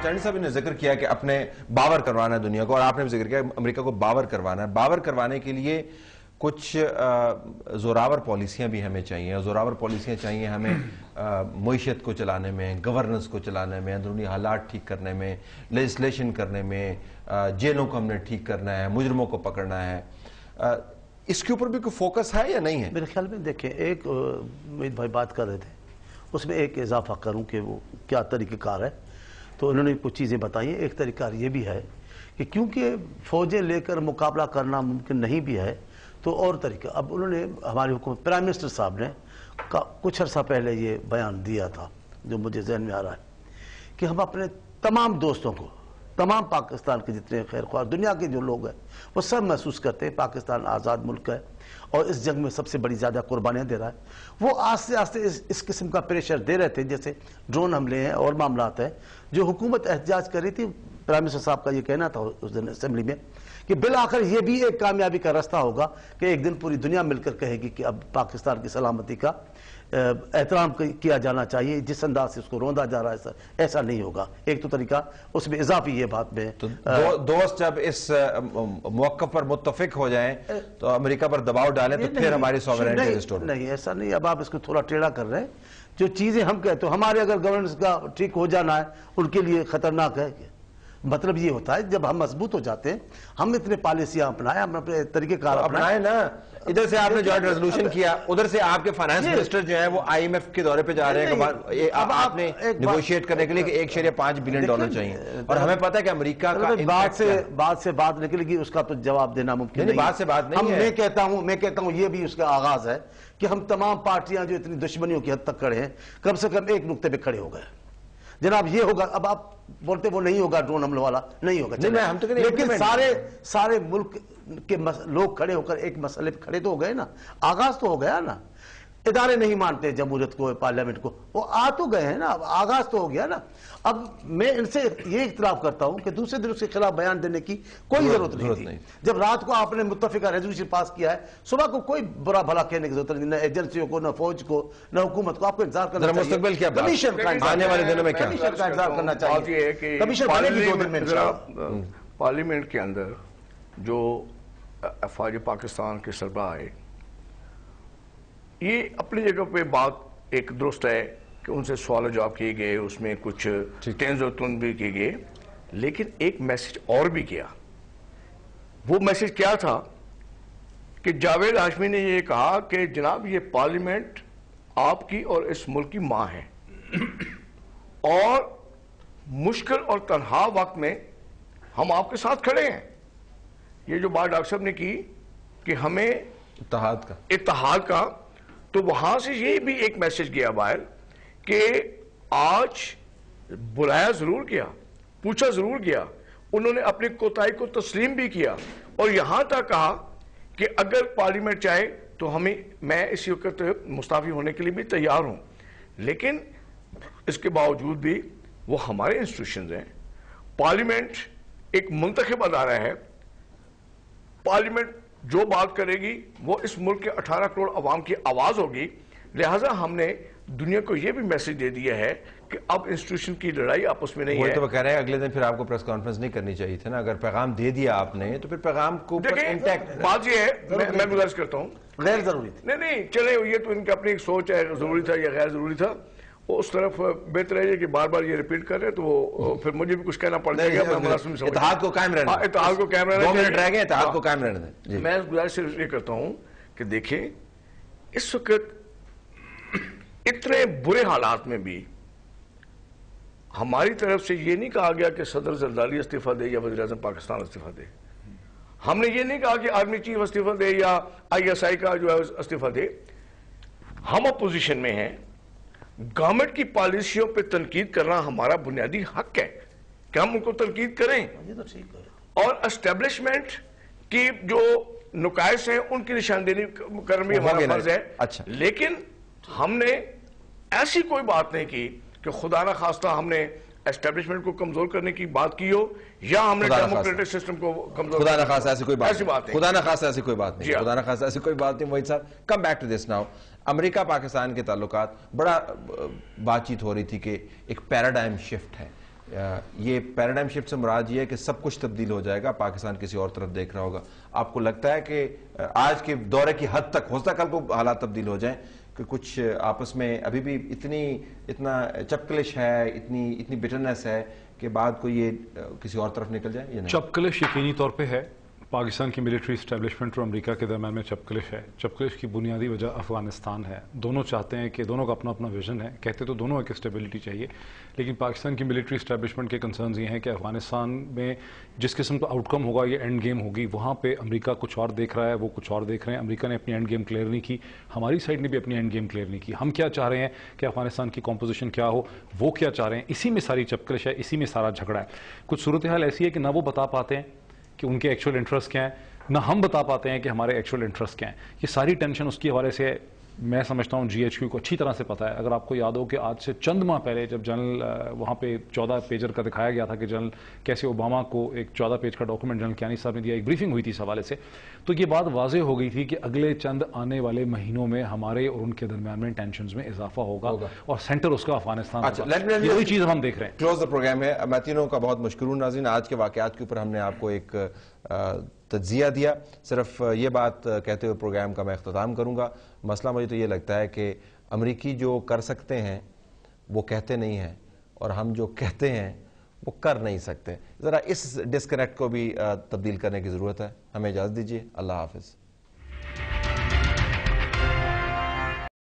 چانی صاحب نے ذکر کیا کہ اپنے باور کروانا ہے دنیا کو، اور آپ نے بھی ذکر کیا امریکہ کو باور کروانا ہے. باور کروانے کے لیے کچھ زوراور پالیسیاں بھی ہمیں چاہیے. زوراور پالیسیاں چاہیے ہمیں معیشت کو چلانے میں، گورننس کو چلانے میں، اندرونی حالات ٹھیک کرنے میں، لیجسلیشن کرنے میں، جیلوں کو ہم نے ٹھیک کرنا ہے، مجرموں کو پکڑنا ہے. اس کے اوپر بھی کوئی فوکس ہے یا نہیں ہے؟ میرے خیال میں دیکھیں، ایک امید بھائی بات کر رہے تھے، اس میں ایک اضافہ کروں کہ وہ کیا طریقہ کار ہے. تو انہوں نے کچھ چیزیں بتائی ہیں. ایک طریقہ کار یہ بھی ہے کہ کیونکہ فوجیں لے کر مقابلہ کرنا ممکن نہیں بھی ہے، تو اور طریقہ. اب انہوں نے ہماری حکومت پرائم منسٹر صاحب نے کچھ عرصہ پہلے یہ بیان دیا تھا جو مجھے ذہن میں آ رہا ہے کہ ہم اپنے تمام دوستوں کو، تمام پاکستان کے جتنے خیر خواہ دنیا کے جو لوگ ہیں وہ سب محسوس کرتے ہیں پاکستان آزاد ملک ہے اور اس جنگ میں سب سے بڑی زیادہ قربانیاں دے رہا ہے. وہ آہستہ آہستہ اس قسم کا پریشر دے رہے تھے، جیسے ڈرون حملے ہیں اور معاملات ہیں، جو حکومت احتجاج کر رہی تھی. پرائم منسٹر صاحب کا یہ کہنا تھا اس دن اسمبلی میں کہ بالآخر یہ بھی ایک کامیابی کا راستہ ہوگا کہ ایک دن پوری دنیا مل کر کہے گی کہ اب پاکستان کی سلامتی کا احترام کیا جانا چاہیے. جس انداز سے اس کو روندا جا رہا ہے ایسا نہیں ہوگا. ایک تو طریقہ اس میں اضافی یہ بات میں دوست جب اس موقف پر متفق ہو جائیں تو امریکہ پر دباؤ ڈالیں تو پھر ہماری سوورینٹی ریسٹور. نہیں، ایسا نہیں. اب آپ اس کو تھوڑا ٹیڑھا کر رہے ہیں. جو چیزیں ہم کہتے ہیں ہمارے اگر گورننس کا ٹھیک ہو جانا ہے ان کے لیے خطرناک ہے. مطلب یہ ہوتا ہے جب ہم مضبوط ہو جاتے ہیں، ہم اتنے پالیسیاں اپنائیں، ہم اپنے طریقہ کار اپنائیں نا. ادھر سے آپ نے جوائنٹ ریزولوشن کیا، ادھر سے آپ کے فائنانس منسٹر جو ہیں وہ آئی ایم ایف کے دورے پہ جا رہے ہیں. آپ نے نیگوشیٹ کرنے کے لیے کہ $1.5 بلین چاہیے، اور ہمیں پتہ ہے کہ امریکہ کا بات سے بات نکلے گی، اس کا تو جواب دینا ممکن نہیں. بات سے بات نہیں ہے. میں کہتا ہوں یہ بھی اس کا آغاز ہے کہ ہم تمام پارٹیاں جو اتنی دشمنیوں کی حد تک کھڑے ہیں کم سے کم ایک نقطے پہ کھڑے ہو گئے. جناب یہ ہوگا. اب آپ بولتے وہ نہیں ہوگا، ڈرون حملے والا نہیں ہوگا، لیکن سارے ملک کے لوگ کھڑے ہو کر ایک مسئلے پہ کھڑے تو ہو گئے نا. آغاز تو ہو گیا نا. ادارے نہیں مانتے جمہوریت کو، پارلیمنٹ کو، وہ آ تو گئے ہیں نا. اب آغاز تو ہو گیا نا. اب میں ان سے یہ اختلاف کرتا ہوں کہ دوسرے دن اس کے خلاف بیان دینے کی کوئی ضرورت نہیں تھی. جب رات کو آپ نے متفقہ ریزولوشن پاس کیا ہے، صبح کو کوئی برا بھلا کہنے کی ضرورت نہیں، نہ ایجنسیوں کو، نہ فوج کو، نہ حکومت کو. آپ کو انتظار کرنا چاہیے. مستقبل کیا کمیشن کا آنے والے دنوں میں کیا انتظار کرنا چاہیے. کمیشن بنے گی 2 دن میں انشاءاللہ. پارلیمنٹ کے اندر جو افواج پاکستان کے سربراہ آئے، یہ اپنی جگہ پہ بات ایک درست ہے کہ ان سے سوال و جواب کیے گئے، اس میں کچھ تنز و تند بھی کیے گئے، لیکن ایک میسج اور بھی کیا. وہ میسج کیا تھا کہ جاوید ہاشمی نے یہ کہا کہ جناب یہ پارلیمنٹ آپ کی اور اس ملک کی ماں ہے، اور مشکل اور تنہا وقت میں ہم آپ کے ساتھ کھڑے ہیں. یہ جو بات ڈاکٹر صاحب نے کی کہ ہمیں اتحاد کا، تو وہاں سے یہ بھی ایک میسج گیا باہر کہ آج بلایا ضرور گیا، پوچھا ضرور گیا، انہوں نے اپنی کوتاہی کو تسلیم بھی کیا، اور یہاں تک کہا کہ اگر پارلیمنٹ چاہے تو میں اسی وقت مستعفی ہونے کے لیے بھی تیار ہوں. لیکن اس کے باوجود بھی وہ ہمارے انسٹیٹیوشنز ہیں. پارلیمنٹ ایک منتخب ادارہ ہے. پارلیمنٹ جو بات کرے گی وہ اس ملک کے 18 کروڑ عوام کی آواز ہوگی. لہٰذا ہم نے دنیا کو یہ بھی میسج دے دیا ہے کہ اب انسٹیٹیوشن کی لڑائی آپس میں نہیں ہے. وہ تو کہہ رہے ہیں اگلے دن پھر آپ کو پریس کانفرنس نہیں کرنی چاہیے تھی نا. اگر پیغام دے دیا آپ نے تو پھر پیغام کو دیکھیں بات یہ ہے، میں گزارش کرتا ہوں، غیر ضروری تھی. نہیں چلے، یہ تو ان کی اپنی ایک سوچ ہے، ضروری تھا یا غیر ضروری تھا. وہ اس طرف بہتر ہے کہ بار بار یہ ریپیٹ کر رہے تو پھر مجھے بھی کچھ کہنا پڑ جائے گا. اتحاد کو قائم رہنا، اتحاد کو قائم رہنا، 2 منٹ رہ گئے، اتحاد کو قائم رہنا دیں. میں گزارش یہ کرتا ہوں کہ دیکھیں اس وقت اتنے برے حالات میں بھی ہماری طرف سے یہ نہیں کہا گیا کہ صدر زرداری استعفیٰ دے یا وزیر اعظم پاکستان استعفیٰ دے. ہم نے یہ نہیں کہا کہ آرمی چیف استعفیٰ دے یا ISI کا جو ہے استعفیٰ دے. ہم اپوزیشن میں ہیں. گورنمنٹ کی پالیسیوں پہ تنقید کرنا ہمارا بنیادی حق ہے کہ ہم ان کو تنقید کریں، اور اسٹیبلشمنٹ کی جو نقائص ہیں ان کی نشاندہی کرنا بھی ہمارا فرض ہے. لیکن ہم نے ایسی کوئی بات نہیں کی کہ خدا نہ خواستہ ہم نے اسٹیبلشمنٹ کو کمزور کرنے کی بات کی ہو یا ہم نے ڈیموکریٹک سسٹم کو کمزور. خدا نہ خواستہ ایسی کوئی بات نہیں. خدا نہ خواستہ ایسی کوئی بات نہیں. خدا نہ خواستہ ایسی کوئی بات نہیں. Waheed sahab come back to this now. امریکہ پاکستان کے تعلقات بڑا بات چیت ہو رہی تھی کہ ایک پیراڈائم شفٹ ہے. یہ پیراڈائم شفٹ سے مراد یہ ہے کہ سب کچھ تبدیل ہو جائے گا, پاکستان کسی اور طرف دیکھ رہا ہوگا. آپ کو لگتا ہے کہ آج کے دورے کی حد تک ہو سکتا ہے کل کو حالات تبدیل ہو جائیں کہ کچھ آپس میں ابھی بھی اتنا چپکلش ہے, اتنی بٹرنس ہے کہ بعد کو یہ کسی اور طرف نکل جائے یا نہیں؟ چپکلش یقینی طور پہ ہے. پاکستان کی ملٹری اسٹیبلشمنٹ اور امریکہ کے درمیان میں چپکلش ہے. چپکلش کی بنیادی وجہ افغانستان ہے. دونوں چاہتے ہیں کہ دونوں کا اپنا اپنا ویژن ہے, کہتے تو دونوں ایک اسٹیبلٹی چاہیے, لیکن پاکستان کی ملٹری اسٹیبلشمنٹ کے کنسرنز یہ ہیں کہ افغانستان میں جس قسم کا آؤٹ کم ہوگا, یہ اینڈ گیم ہوگی, وہاں پہ امریکہ کچھ اور دیکھ رہا ہے, وہ کچھ اور دیکھ رہے ہیں. امریکہ نے اپنی اینڈ گیم کلیئر نہیں کی, ہماری سائڈ نے بھی اپنی اینڈ گیم کلیئر نہیں کی. ہم کیا چاہ رہے ہیں کہ افغانستان کی کمپوزیشن کیا ہو, وہ کیا چاہ رہے ہیں, اسی میں ساری چپکلش ہے, اسی میں سارا جھگڑا ہے. کچھ صورتحال ایسی ہے کہ نہ وہ بتا پاتے ہیں کہ ان کے ایکچوئل انٹرسٹ کیا ہیں, نہ ہم بتا پاتے ہیں کہ ہمارے ایکچوئل انٹرسٹ کیا ہیں. یہ ساری ٹینشن اس کی حوالے سے میں سمجھتا ہوں جی ایچ کیو کو اچھی طرح سے پتا ہے. اگر آپ کو یاد ہو کہ آج سے چند ماہ پہلے جب جنرل وہاں پہ 14 پیجر کا دکھایا گیا تھا کہ جنرل کیسے اوباما کو ایک 14 پیج کا ڈاکومنٹ جنرل کیانی صاحب نے دیا, ایک بریفنگ ہوئی تھی اس حوالے سے, تو یہ بات واضح ہو گئی تھی کہ اگلے چند آنے والے مہینوں میں ہمارے اور ان کے درمیان میں ٹینشنز میں اضافہ ہوگا اور سینٹر اس کا افغانستان ہوگا. یہی چیز ہم دیکھ رہے ہیں. کلوز دا پروگرام ہے. میں تینوں کا بہت مشکور ناظرین, آج کے واقعات کے اوپر ہم نے آپ کو ایک تجزیہ دیا. صرف یہ بات کہتے ہوئے پروگرام کا میں اختتام کروں گا. مسئلہ مجھے تو یہ لگتا ہے کہ امریکی جو کر سکتے ہیں وہ کہتے نہیں ہیں, اور ہم جو کہتے ہیں وہ کر نہیں سکتے. ذرا اس ڈسکنیکٹ کو بھی تبدیل کرنے کی ضرورت ہے. ہمیں اجازت دیجیے. اللہ حافظ.